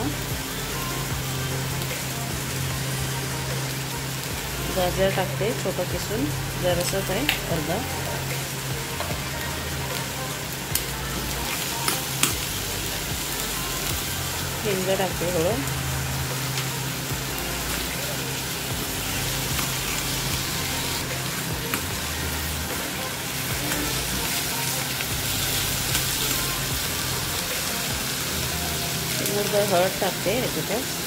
आता गाजर टाकते छोटं किसून, जरासंच आहे अर्धा. हिंग टाकते थोडं. चिमूटभर हळद टाकते याच्यातच.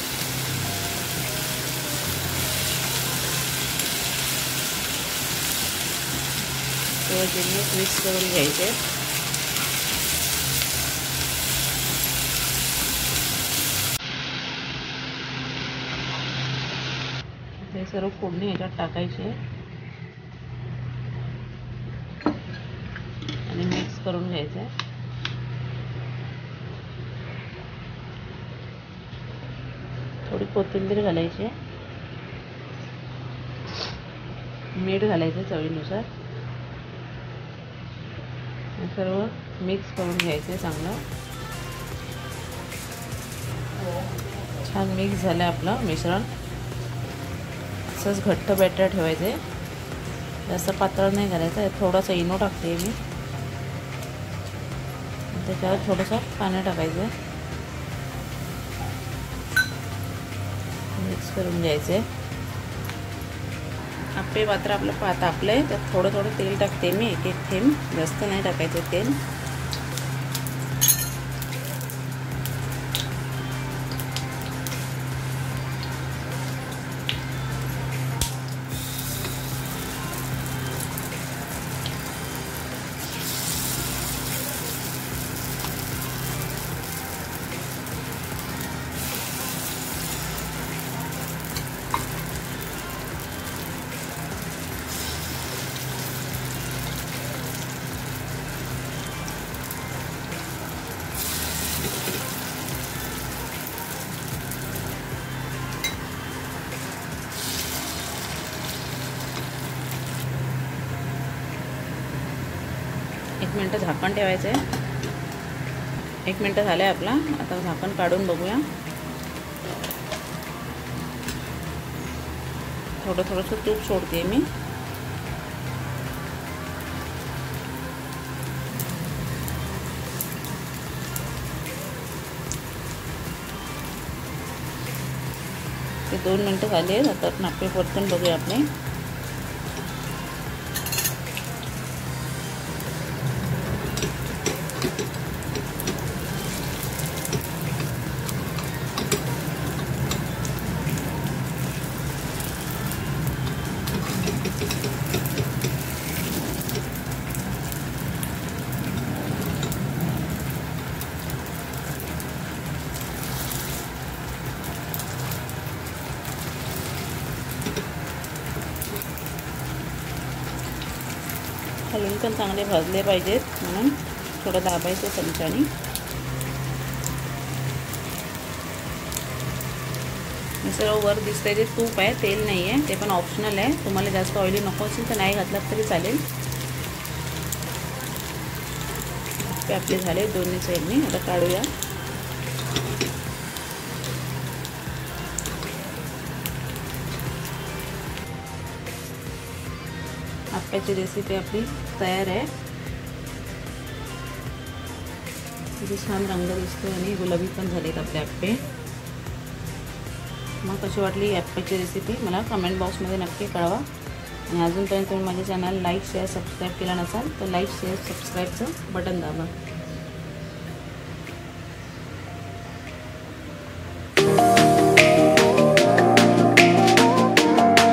मिक्स करून घ्यायचे. हे सर्व फोडणी ह्याच्यात टाकायचे आणि मिक्स करून घ्यायचे. थोडी कोथिंबीर घालायची, मीठ घालायचं चवीनुसार. सर्व मिक्स करून घ्यायचे चांगलं. छान मिक्स झालं आपलं मिश्रण. असंच घट्ट बॅटर ठेवायचे, जास्त पातळ नाही करायचं. थोडासा इनो टाकते मी, त्याच्यावर थोडंसं पाणी टाकायचं, मिक्स करून घ्यायचे. आप्पे पात्र आपलं तापलंय, त्यात थोडं थोडं तेल टाकते मी, एक एक थेंब, जास्त नाही टाकायचं तेल. एक मिनटं झाकण ठेवायचं आहे. 1 मिनटं झालं आहे आपला. आता झाकण काढून बघूया. थोडंसं तूप सोडते मी. ते 2 मिनटं झाले. आता नापे परतून बघूया आपले. खालून पण चांगले भाजले पाहिजेत, म्हणून थोडं दाबायचं चमच्याने. सर्व वर दिसतंय ते तूप आहे, तेल नाही आहे. ते पण ऑप्शनल आहे. तुम्हाला जास्त ऑइली नको असेल तर नाही घातलात तरी चालेल. ते आपले झाले दोन्ही साईडनी. आता काढूया. आप्प्याची रेसिपी आपली तयार आहे. किती छान रंग दिसतो आणि गुलाबी पण झालेत आपले आप्पे. मग कशी वाटली आप्प्याची रेसिपी मला कमेंट बॉक्समध्ये नक्की कळवा. आणि अजूनपर्यंत तुम्ही माझ्या चॅनल लाईक शेअर सबस्क्राईब केला नसाल तर लाईक शेअर सबस्क्राईबचं बटन दाबा.